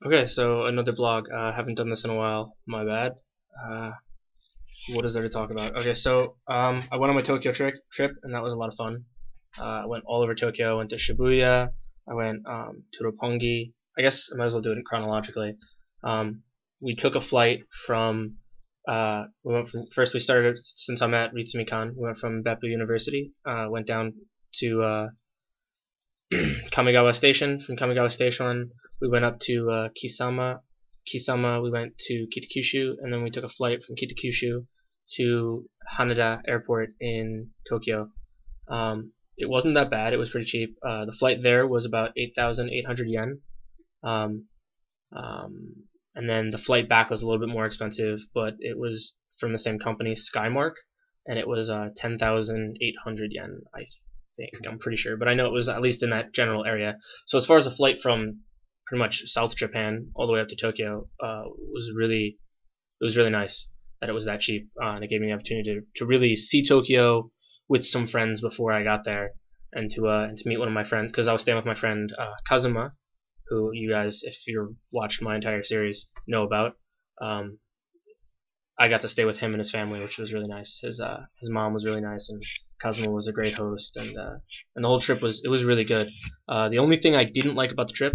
Okay, so another blog. Haven't done this in a while. My bad. Uh, what is there to talk about? Okay, so I went on my Tokyo trip, and that was a lot of fun. I went all over Tokyo. I went to Shibuya. I went to Roppongi. I guess I might as well do it chronologically. Um, we took a flight from. We went from first. We started since I'm at Ritsumeikan. We went from Beppu University. Went down to Kamigawa Station. From Kamigawa Station, we went up to Kisama. Kisama, we went to Kitakyushu, and then we took a flight from Kitakyushu to Haneda Airport in Tokyo. It wasn't that bad. It was pretty cheap. The flight there was about 8,800 yen. Um, and then the flight back was a little bit more expensive, but it was from the same company, Skymark, and it was 10,800 yen, I think. I'm pretty sure, but I know it was at least in that general area. So as far as the flight from pretty much South Japan all the way up to Tokyo was really nice that it was that cheap, and it gave me the opportunity to really see Tokyo with some friends before I got there, and to meet one of my friends, because I was staying with my friend Kazuma, who you guys, if you've watched my entire series, know about. I got to stay with him and his family, which was really nice. His mom was really nice, and Kazuma was a great host, and the whole trip was really good. The only thing I didn't like about the trip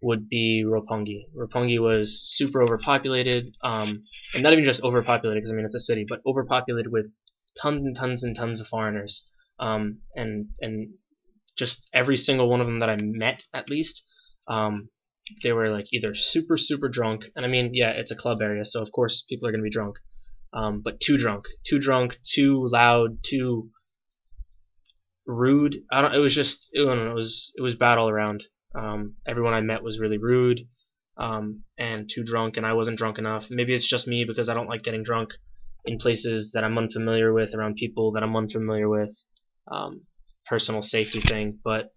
would be Roppongi. Roppongi was super overpopulated, and not even just overpopulated because I mean it's a city, but overpopulated with tons and tons and tons of foreigners, and just every single one of them that I met, at least, they were like either super drunk, and I mean, yeah, it's a club area, so of course people are gonna be drunk, but too drunk, too loud, too rude. I don't. It was just. I don't know. It was bad all around. Everyone I met was really rude, and too drunk, and I wasn't drunk enough. Maybe it's just me because I don't like getting drunk in places that I'm unfamiliar with, around people that I'm unfamiliar with. Personal safety thing, but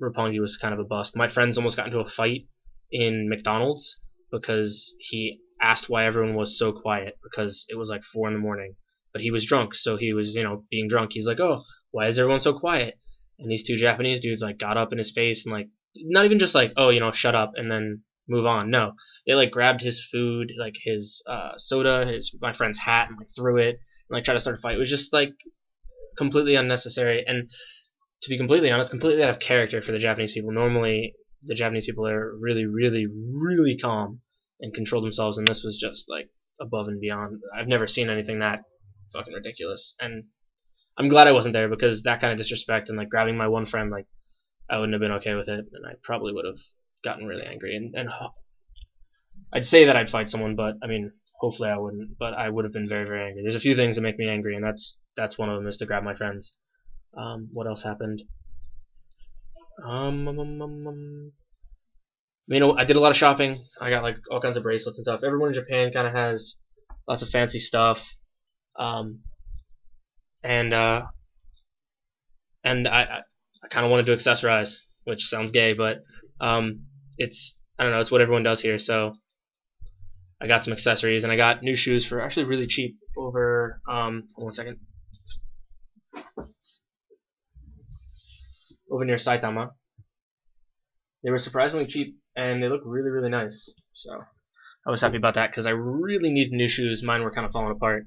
Roppongi was kind of a bust. My friends almost got into a fight in McDonald's because he asked why everyone was so quiet because it was like 4 in the morning, but he was drunk, so he was, being drunk. He's like, "Oh, why is everyone so quiet?" And these two Japanese dudes like got up in his face and like not even just like, "Oh, shut up," and then move on. No, they like grabbed his food, like his soda, my friend's hat, and like threw it and like tried to start a fight. It was just like completely unnecessary, and to be completely honest, completely out of character for the Japanese people. Normally, the Japanese people are really calm and control themselves, and this was just like above and beyond. I've never seen anything that fucking ridiculous, and I'm glad I wasn't there because that kind of disrespect and like grabbing my one friend, like I wouldn't have been okay with it, and I probably would have gotten really angry, and I'd say that I'd fight someone, but I mean, hopefully I wouldn't, but I would have been very angry. There's a few things that make me angry, and that's one of them, is to grab my friends. What else happened? I did a lot of shopping. I got like all kinds of bracelets and stuff. Everyone in Japan kind of has lots of fancy stuff, and I kind of wanted to accessorize, which sounds gay, but it's, I don't know, it's what everyone does here. So I got some accessories, and I got new shoes for actually really cheap over. Hold on a second. Over near Saitama. They were surprisingly cheap, and they look really nice. So I was happy about that because I really needed new shoes. Mine were kind of falling apart.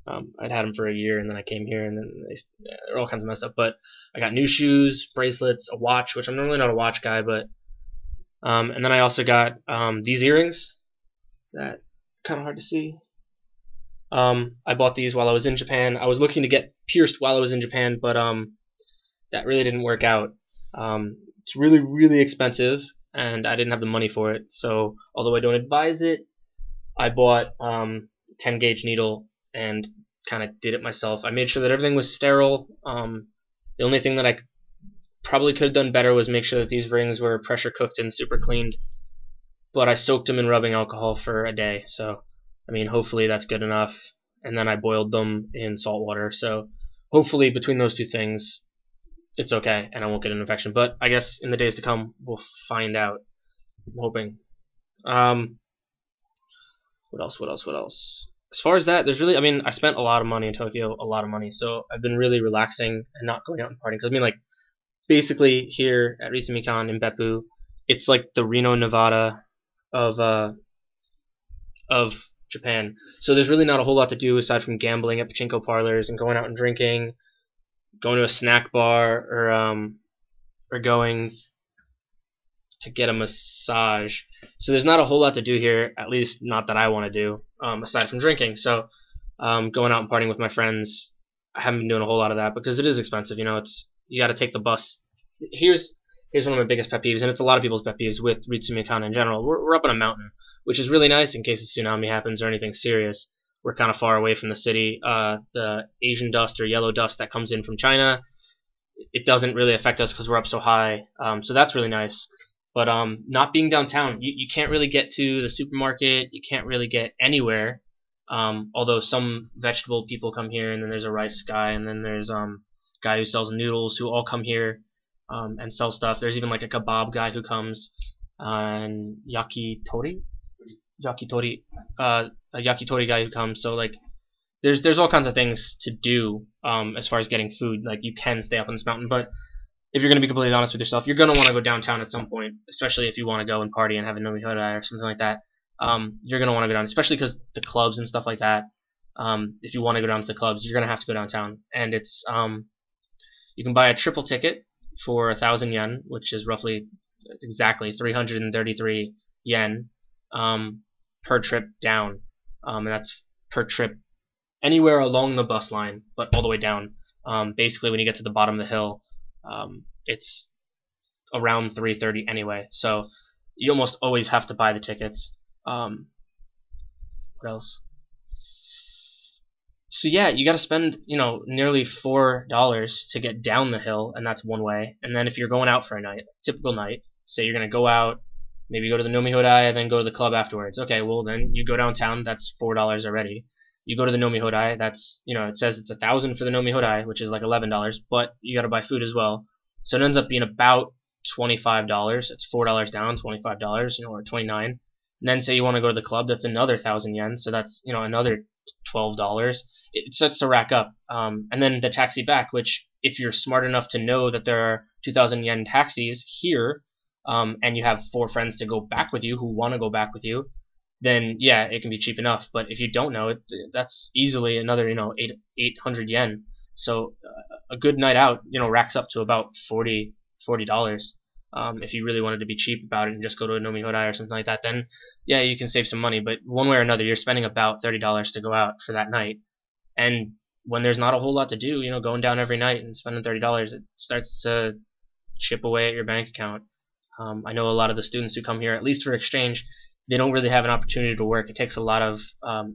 I'd had them for a year, and then I came here, and then they're all kinds of messed up. But I got new shoes, bracelets, a watch, which I'm normally not a watch guy, but and then I also got these earrings that kind of hard to see. I bought these while I was in Japan. I was looking to get pierced while I was in Japan, but that really didn't work out. It's really expensive, and I didn't have the money for it. So although I don't advise it, I bought 10 gauge needle and kind of did it myself. I made sure that everything was sterile. The only thing that I probably could have done better was make sure that these rings were pressure cooked and super cleaned. But I soaked them in rubbing alcohol for a day. So I mean, hopefully that's good enough. And then I boiled them in salt water. So hopefully between those two things, it's okay, and I won't get an infection. But I guess in the days to come, we'll find out. I'm hoping. What else? As far as that, there's really, I mean, I spent a lot of money in Tokyo, a lot of money. So I've been really relaxing and not going out and partying. Because I mean, like, basically here at Ritsumeikan in Beppu, it's like the Reno, Nevada of Japan. So there's really not a whole lot to do aside from gambling at pachinko parlors and going out and drinking, going to a snack bar, or going to get a massage. So there's not a whole lot to do here, at least not that I want to do, aside from drinking. So going out and partying with my friends, I haven't been doing a whole lot of that because it is expensive. You got to take the bus. Here's one of my biggest pet peeves, and it's a lot of people's pet peeves with Ritsumeikan in general. We're up on a mountain, which is really nice in case a tsunami happens or anything serious. We're kind of far away from the city. The Asian dust or yellow dust that comes in from China, it doesn't really affect us because we're up so high. So that's really nice. But not being downtown, you can't really get to the supermarket. You can't really get anywhere. Although some vegetable people come here, and then there's a rice guy, and then there's guy who sells noodles who all come here and sell stuff. There's even like a kebab guy who comes, and a yakitori guy who comes. So like there's all kinds of things to do as far as getting food. Like you can stay up on this mountain, but if you're going to be completely honest with yourself, you're going to want to go downtown at some point, especially if you want to go and party and have a nomi hodai or something like that. You're going to want to go down, especially because the clubs and stuff like that. If you want to go down to the clubs, you're going to have to go downtown. And it's you can buy a triple ticket for 1,000 yen, which is roughly exactly 333 yen per trip down. And that's per trip anywhere along the bus line, but all the way down. Basically, when you get to the bottom of the hill, it's around 330 anyway. So you almost always have to buy the tickets. What else? So yeah, you got to spend nearly $4 to get down the hill, and that's one way. And then if you're going out for a night, typical night, say you're gonna go out, maybe go to the nomi hodai, and then go to the club afterwards. Okay, well then you go downtown. That's $4 already. You go to the nomi hodai. That's it says it's 1,000 for the nomi hodai, which is like $11, but you got to buy food as well. So it ends up being about $25. It's $4 down, $25, or 29. And then say you want to go to the club, that's another 1,000 yen. So that's another $12. It starts to rack up. And then the taxi back, which if you're smart enough to know that there are 2,000 yen taxis here, and you have 4 friends to go back with you who want to go back with you, then yeah, it can be cheap enough. But if you don't know it, that's easily another 800 yen. So a good night out racks up to about $40. If you really wanted to be cheap about it and just go to a nomi hodai or something like that, then yeah, you can save some money. But one way or another, you're spending about $30 to go out for that night. And when there's not a whole lot to do, going down every night and spending $30, it starts to chip away at your bank account. I know a lot of the students who come here, at least for exchange, they don't really have an opportunity to work. It takes a lot of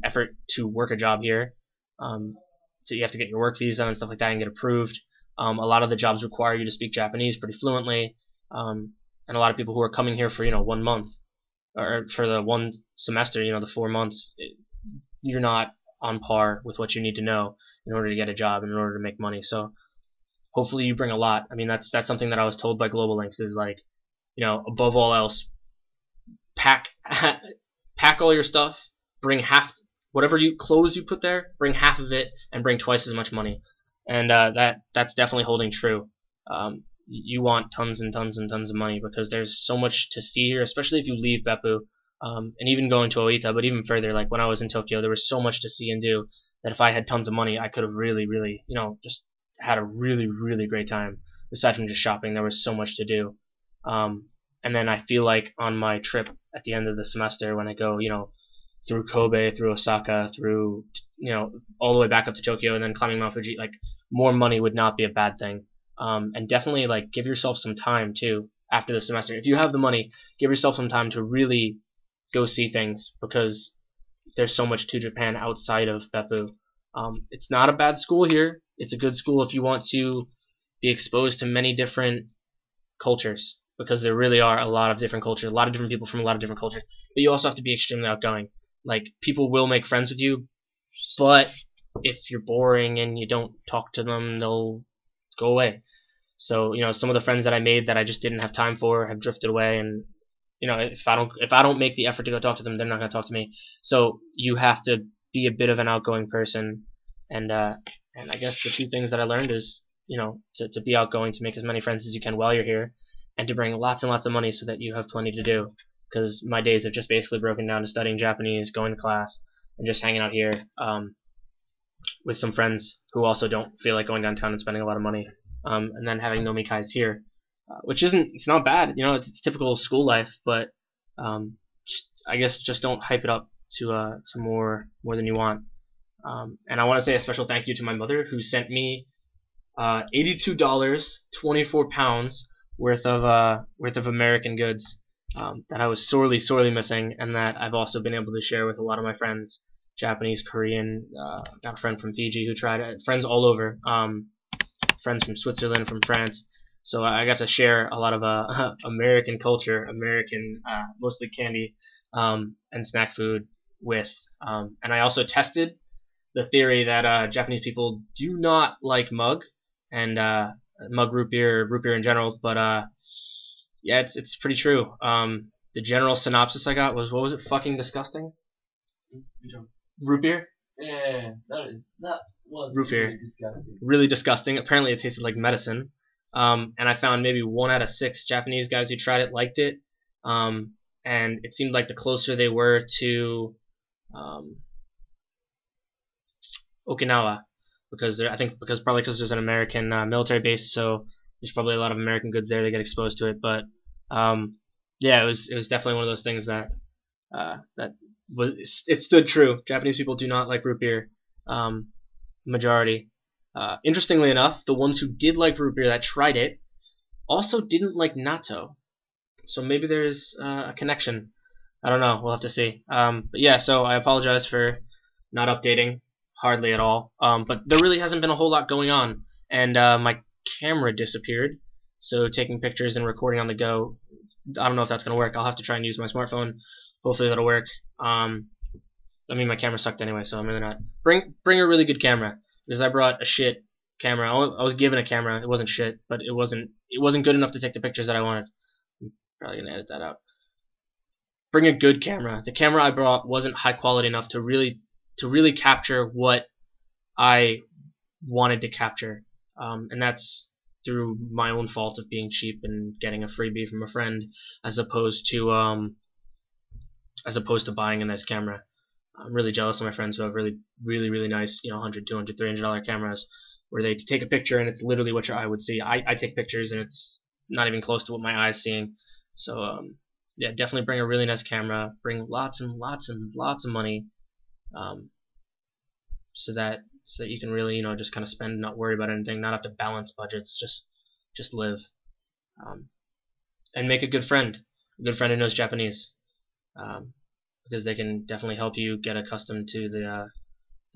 effort to work a job here. So you have to get your work visa and stuff like that and get approved. A lot of the jobs require you to speak Japanese pretty fluently. And a lot of people who are coming here for 1 month or for the 1 semester, the 4 months, you're not on par with what you need to know in order to get a job and in order to make money. So hopefully you bring a lot. I mean, that's something that I was told by Global Links is like, above all else, pack all your stuff, bring half, whatever clothes you put there, bring half of it and bring twice as much money. And that's definitely holding true. You want tons and tons and tons of money because there's so much to see here, especially if you leave Beppu, and even going to Oita, but even further, like when I was in Tokyo, there was so much to see and do that if I had tons of money, I could have really, really, just had a really, really great time. Aside from just shopping, there was so much to do. And then I feel like on my trip at the end of the semester, when I go, through Kobe, through Osaka, through, all the way back up to Tokyo, and then climbing Mount Fuji, like more money would not be a bad thing. And definitely like give yourself some time too after the semester. If you have the money, give yourself some time to really go see things because there's so much to Japan outside of Beppu. It's not a bad school here. It's a good school if you want to be exposed to many different cultures because there really are a lot of different cultures, a lot of different people from a lot of different cultures. But you also have to be extremely outgoing. Like people will make friends with you, but if you're boring and you don't talk to them, they'll go away. So some of the friends that I made that I just didn't have time for have drifted away, and if I don't make the effort to go talk to them, they're not going to talk to me. So you have to be a bit of an outgoing person, and I guess the 2 things that I learned is to be outgoing, to make as many friends as you can while you're here, and to bring lots and lots of money so that you have plenty to do. because my days have just basically broken down to studying Japanese, going to class, and just hanging out here with some friends who also don't feel like going downtown and spending a lot of money, and then having nomikais here, which it's not bad, it's typical school life, but I guess just don't hype it up to more than you want. And I want to say a special thank you to my mother, who sent me $82, 24 pounds worth of American goods that I was sorely missing, and that I've also been able to share with a lot of my friends, Japanese, Korean, got a friend from Fiji who tried it, friends all over, friends from Switzerland, from France. So I got to share a lot of American culture, American mostly candy and snack food with, and I also tested the theory that Japanese people do not like mug and mug root beer in general, but yeah, it's pretty true. The general synopsis I got was, what was it? Fucking disgusting. Root beer? Yeah, that was root beer. Really disgusting. Really disgusting. Apparently, it tasted like medicine. And I found maybe 1 out of 6 Japanese guys who tried it liked it. And it seemed like the closer they were to Okinawa, because probably because there's an American military base, so there's probably a lot of American goods there. They get exposed to it, but yeah, it was definitely one of those things that it stood true. Japanese people do not like root beer, majority. Interestingly enough, the ones who did like root beer that tried it also didn't like natto, so maybe there's a connection. I don't know. We'll have to see. But yeah, so I apologize for not updating hardly at all. But there really hasn't been a whole lot going on, and my camera disappeared, so taking pictures and recording on the go, I don't know if that's gonna work. I'll have to try and use my smartphone. Hopefully that'll work. I mean, my camera sucked anyway, so I'm really not. Bring a really good camera, because I brought a shit camera. I was given a camera. It wasn't shit, but it wasn't good enough to take the pictures that I wanted. I'm probably gonna edit that out. Bring a good camera. The camera I brought wasn't high quality enough to really capture what I wanted to capture, and that's through my own fault of being cheap and getting a freebie from a friend, as opposed to buying a nice camera. I'm really jealous of my friends who have really nice, $100, $200, $300 cameras, where they take a picture and it's literally what your eye would see. I take pictures and it's not even close to what my eye's seeing. So yeah, definitely bring a really nice camera. Bring lots and lots of money, so that you can really, just kind of spend, not worry about anything, not have to balance budgets, just live, and make a good friend who knows Japanese, because they can definitely help you get accustomed to the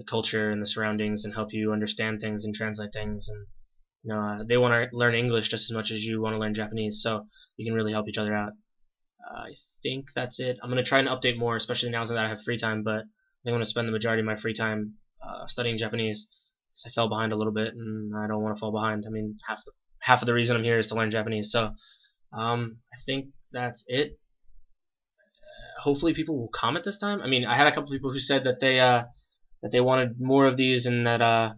culture and the surroundings, and help you understand things and translate things, and they want to learn English just as much as you want to learn Japanese, so you can really help each other out. I think that's it. I'm going to try and update more, especially now that I have free time, but I think I'm going to spend the majority of my free time studying Japanese, because I fell behind a little bit, and I don't want to fall behind. I mean, half of the reason I'm here is to learn Japanese, so I think that's it. Hopefully people will comment this time. I mean, I had a couple people who said that they wanted more of these, and that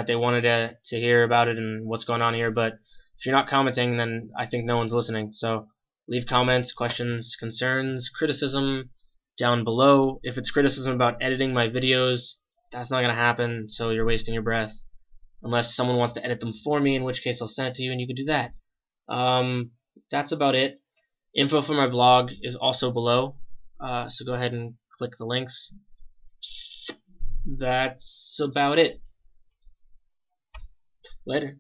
they wanted to hear about it and what's going on here, but if you're not commenting, then I think no one's listening. So leave comments, questions, concerns, criticism down below. If it's criticism about editing my videos, that's not going to happen, so you're wasting your breath. Unless someone wants to edit them for me, in which case I'll send it to you and you can do that. That's about it. Info for my blog is also below, so go ahead and click the links. That's about it. Later.